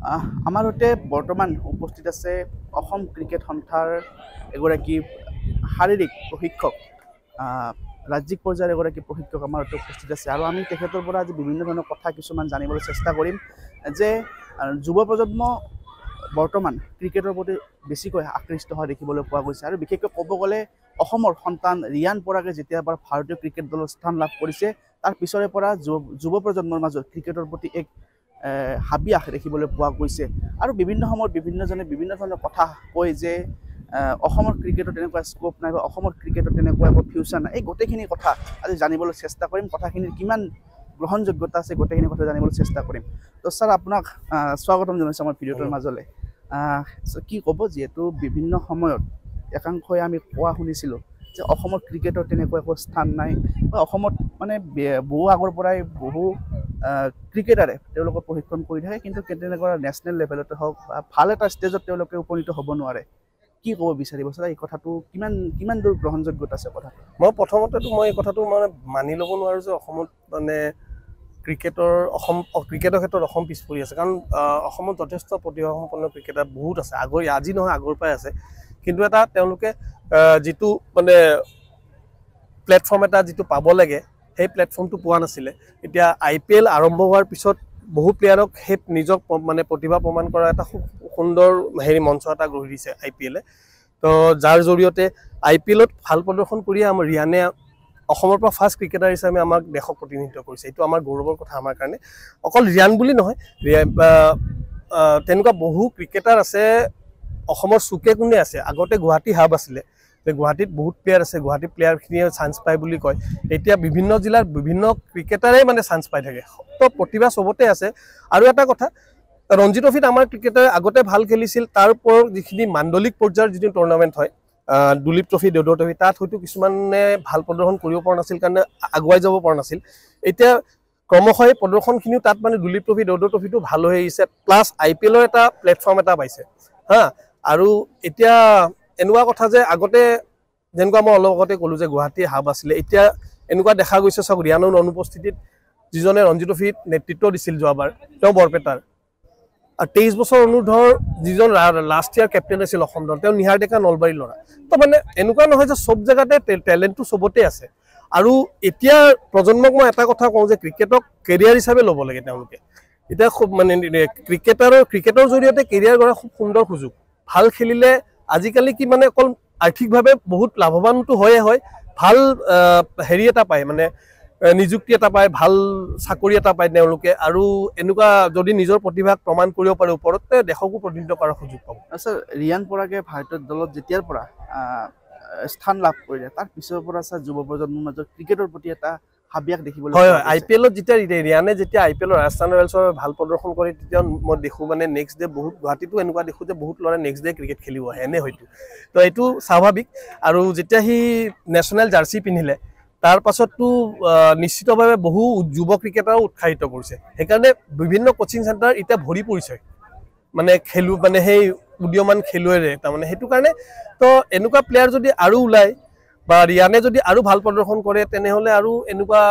আমাৰ সৈতে বৰ্তমান উপস্থিত আছে অসম ক্ৰিকেট সন্থাৰ এগৰাকী শাৰীৰিক প্ৰশিক্ষক, ৰাজ্যিক পৰ্যায়ৰ এগৰাকী প্ৰশিক্ষক আমাৰ সৈতে উপস্থিত আছে আৰু আমি তেখেতৰ পৰা আজি বিভিন্ন ধৰণৰ কথা কিছুমান জানিবলৈ চেষ্টা কৰিম যে যুৱ প্ৰজন্ম বৰ্তমান ক্ৰিকেটৰ প্ৰতি বেছিকৈ আকৃষ্ট হোৱা দেখিবলৈ পোৱা গৈছে আৰু বিশেষকৈ ক'ব গ'লে অসমৰ সন্তান ৰিয়ান পৰাগে যেতিয়াৰ পৰা ভাৰতীয় ক্ৰিকেট দলৰ স্থান লাভ কৰিছে তাৰ পিছৰে পৰা যুৱ প্ৰজন্মৰ মাজত ক্ৰিকেটৰ প্ৰতি এক হাবিয়াস দেখিবলৈ পোৱা গৈছে আৰু বিভিন্ন সময়ত বিভিন্নজনে বিভিন্ন ধৰণৰ কথা কয় যে অসমৰ ক্ৰিকেটৰ তেনেকুৱা স্কোপ নাই বা অসমৰ ক্ৰিকেটৰ তেনেকুৱা একো ফিউচাৰ নাই। এই গোটেইখিনি কথা আজি জানিবলৈ চেষ্টা কৰিম, কথাখিনিৰ কিমান গ্ৰহণযোগ্যতা আছে গোটেইখিনি কথা জানিবলৈ চেষ্টা কৰিম। তো ছাৰ, আপোনাক স্বাগতম জনাইছোঁ আমাৰ ভিডিঅ'টোৰ মাজলৈ। কি ক'ব, যিহেতু বিভিন্ন সময়ত একাংশই আমি কোৱা শুনিছিলোঁ যে অসমৰ ক্ৰিকেটৰ তেনেকুৱা একো স্থান নাই বা অসমত মানে বহু আগৰ পৰাই বহু ক্ৰিকেটাৰে তেওঁলোকৰ প্ৰশিক্ষণ কৰি থাকে, কিন্তু তেনেকুৱা নেশ্যনেল লেভেলতে হওক বা ভাল এটা ষ্টেজত তেওঁলোকে উপনীত হ'ব নোৱাৰে। কি ক'ব বিচাৰিব ছাৰ, এই কথাটো কিমান দূৰ গ্ৰহণযোগ্যতা আছে কথাটো? মই প্ৰথমতেতো মই এই কথাটো মানে মানি ল'ব নোৱাৰোঁ যে অসমত মানে ক্ৰিকেটৰ ক্ষেত্ৰত অসম পিছ পৰি আছে, কাৰণ অসমত যথেষ্ট প্ৰতিভাসম্পন্ন ক্ৰিকেটাৰ বহুত আছে, আজি নহয় আগৰ পৰাই আছে, কিন্তু এটা তেওঁলোকে যিটো মানে প্লেটফৰ্ম এটা যিটো পাব লাগে সেই প্লেটফৰ্মটো পোৱা নাছিলে। এতিয়া IPL আৰম্ভ হোৱাৰ পিছত বহু প্লেয়াৰক সেই নিজক মানে প্ৰতিভা প্ৰমাণ কৰা এটা খুব সুন্দৰ মঞ্চ এটা গঢ়ি দিছে IPL-এ। তো যাৰ জৰিয়তে IPL-ত ভাল প্ৰদৰ্শন কৰিয়ে আমাৰ ৰিয়ানে অসমৰ পৰা ফাৰ্ষ্ট ক্ৰিকেটাৰ হিচাপে আমাক দেশক প্ৰতিনিধিত্ব কৰিছে। এইটো আমাৰ গৌৰৱৰ কথা আমাৰ কাৰণে। অকল ৰিয়ান বুলি নহয়, তেনেকুৱা বহু ক্ৰিকেটাৰ আছে অসমৰ চুকে কোণে আছে। আগতে গুৱাহাটী হাব আছিলে, গুৱাহাটীত বহুত প্লেয়াৰ আছে, গুৱাহাটী প্লেয়াৰখিনিয়ে চান্স পায় বুলি কয়। এতিয়া বিভিন্ন জিলাৰ বিভিন্ন ক্ৰিকেটাৰে মানে চান্স পাই থাকে, তো প্ৰতিভা চবতে আছে। আৰু এটা কথা, ৰঞ্জি ট্ৰফিত আমাৰ ক্ৰিকেটাৰে আগতে ভাল খেলিছিল, তাৰ ওপৰত যিখিনি মাণ্ডলিক পৰ্যায়ৰ যিটো টুৰ্ণামেণ্ট হয়, দুলীপ ট্ৰফি, দেউদৰ ট্ৰফি, তাত হয়তো কিছুমানে ভাল প্ৰদৰ্শন কৰিব পৰা নাছিল কাৰণে আগুৱাই যাব পৰা নাছিল। এতিয়া ক্ৰমশঃ এই প্ৰদৰ্শনখিনিও তাত মানে দুলীপ ট্ৰফি, দেউদৰ ট্ৰফিটো ভাল হৈ আহিছে, প্লাছ IPL-ৰ এটা প্লেটফৰ্ম এটা পাইছে আৰু এতিয়া এনেকুৱা কথা যে আগতে যেনেকুৱা মই অলপ আগতে ক'লোঁ যে গুৱাহাটী হাব আছিলে, এতিয়া এনেকুৱা দেখা গৈছে চাওক, ৰিয়ানৰ অনুপস্থিতিত যিজনে ৰঞ্জি ট্ৰফিত নেতৃত্ব দিছিল যোৱাবাৰ, তেওঁ বৰপেটাৰ, আৰু 23 বছৰ অনুৰ্ধৰ যিজন লাষ্ট ইয়াৰ কেপ্টেইন আছিল অসম দল, তেওঁ নিহাৰ ডেকা নলবাৰীৰ ল'ৰা। তো মানে এনেকুৱা নহয় যে চব জেগাতে টেলেণ্টটো চবতে আছে। আৰু এতিয়া প্ৰজন্মক মই এটা কথা কওঁ যে ক্ৰিকেটক কেৰিয়াৰ হিচাপে ল'ব লাগে তেওঁলোকে। এতিয়া খুব মানে ক্ৰিকেটৰ জৰিয়তে কেৰিয়াৰ গঢ়াৰ খুব সুন্দৰ সুযোগ। ভাল খেলিলে আজিকালি কি মানে অকল আৰ্থিকভাৱে বহুত লাভৱানটো হয়, ভাল হেৰি এটা পায়, মানে নিযুক্তি এটা পায়, ভাল চাকৰি এটা পায় তেওঁলোকে, আৰু এনেকুৱা যদি নিজৰ প্ৰতিভাক প্ৰমাণ কৰিব পাৰে ওপৰত, দেশকো প্ৰতিনিধিত্ব কৰাৰ সুযোগ পাব। ছাৰ, ৰিয়ান পৰাগে ভাৰতীয় দলত যেতিয়াৰ পৰা স্থান লাভ কৰিলে তাৰ পিছৰ পৰা ছাৰ যুৱ প্ৰজন্মৰ মাজত ক্ৰিকেটৰ প্ৰতি এটা হাবিয়াস দেখিবলৈ হয়। IPL-ত যেতিয়া ৰিয়ানে IPL-ৰ ৰাজস্থান ৰয়েলছৰ ভাল প্ৰদৰ্শন কৰে, তেতিয়া মই দেখোঁ মানে নেক্সট ডে বহুত গুৱাহাটীতো এনেকুৱা দেখোঁ যে বহুত ল'ৰাই নেক্সট ডে ক্ৰিকেট খেলিব আহে, এনে হয়তো। তো এইটো স্বাভাৱিক। আৰু যেতিয়া সি নেশ্যনেল জাৰ্চি পিন্ধিলে তাৰ পাছততো নিশ্চিতভাৱে বহু যুৱ ক্ৰিকেটাৰো উৎসাহিত কৰিছে। সেইকাৰণে বিভিন্ন কোচিং চেণ্টাৰ এতিয়া ভৰি পৰিছে মানে সেই উদীয়মান খেলুৱৈৰে, তাৰমানে সেইটো কাৰণে। তো এনেকুৱা প্লেয়াৰ যদি আৰু ওলায় বা ৰিয়ানে যদি আৰু ভাল প্ৰদৰ্শন কৰে, তেনেহ'লে আৰু এনেকুৱা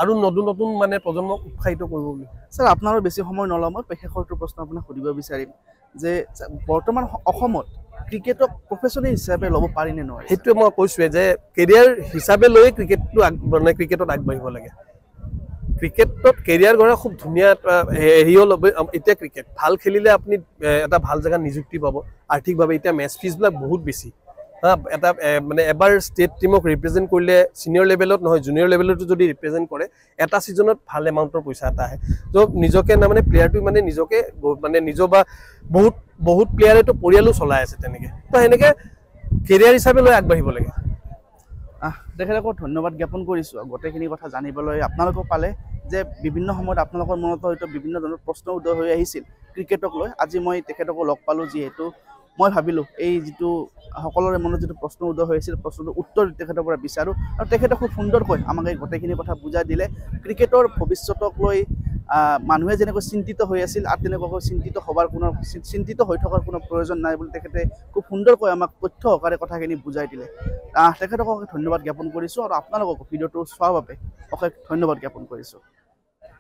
আৰু নতুন মানে প্ৰজন্মক উৎসাহিত কৰিব বুলি। ছাৰ, আপোনাৰো বেছি সময় নলওঁ, মই শেষৰটো প্ৰশ্ন আপোনাক সুধিব বিচাৰিম যে বৰ্তমান অসমত ক্ৰিকেটক প্ৰফেশ্যনেল হিচাপে ল'ব পাৰিনে নোৱাৰে? সেইটোৱে মই কৈছোঁৱে যে কেৰিয়াৰ হিচাপে লৈয়ে ক্ৰিকেটত আগবাঢ়িব লাগে। ক্ৰিকেটত কেৰিয়াৰ গঢ়া খুব ধুনীয়া এটা হেৰিও ল'ব। এতিয়া ক্ৰিকেট ভাল খেলিলে আপুনি এটা ভাল জেগাত নিযুক্তি পাব আৰ্থিকভাৱে। এতিয়া মেচ ফিজবিলাক বহুত বেছি এটা মানে এবাৰ ষ্টেট টিমক ৰিপ্ৰেজেণ্ট কৰিলে, ছিনিয়ৰ লেভেলত নহয় জুনিয়ৰ লেভেলতো যদি ৰিপ্ৰেজেণ্ট কৰে, এটা ছিজনত ভাল এমাউণ্টৰ পইচা এটা আহে। তো নিজকে মানে প্লেয়াৰটো মানে নিজকে মানে বা বহুত প্লেয়াৰেতো পৰিয়ালো চলাই আছে তেনেকৈ। তো সেনেকৈ কেৰিয়াৰ হিচাপে লৈ আগবাঢ়িব লাগে। তেখেতকো ধন্যবাদ জ্ঞাপন কৰিছোঁ গোটেইখিনি কথা জানিবলৈ। আপোনালোকেও পালে যে বিভিন্ন সময়ত আপোনালোকৰ মনত হয়তো বিভিন্ন ধৰণৰ প্ৰশ্ন উদয় হৈ আহিছিল ক্ৰিকেটক লৈ। আজি মই তেখেতকো লগ পালোঁ, যিহেতু মই ভাবিলোঁ এই যিটো সকলোৰে মনত যিটো প্ৰশ্ন উদয় হৈ আছিল, প্ৰশ্নটোৰ উত্তৰ তেখেতৰ পৰা বিচাৰোঁ। আৰু তেখেতে খুব সুন্দৰকৈ আমাক এই গোটেইখিনি কথা বুজাই দিলে। ক্ৰিকেটৰ ভৱিষ্যতক লৈ মানুহে যেনেকৈ চিন্তিত হৈ আছিল আৰু তেনেকুৱাকৈ চিন্তিত হৈ থকাৰ কোনো প্ৰয়োজন নাই বুলি তেখেতে খুব সুন্দৰকৈ আমাক তথ্য সহকাৰে কথাখিনি বুজাই দিলে। তেখেতক ধন্যবাদ জ্ঞাপন কৰিছোঁ আৰু আপোনালোকক ভিডিঅ'টো চোৱাৰ বাবে অশেষ ধন্যবাদ জ্ঞাপন কৰিছোঁ।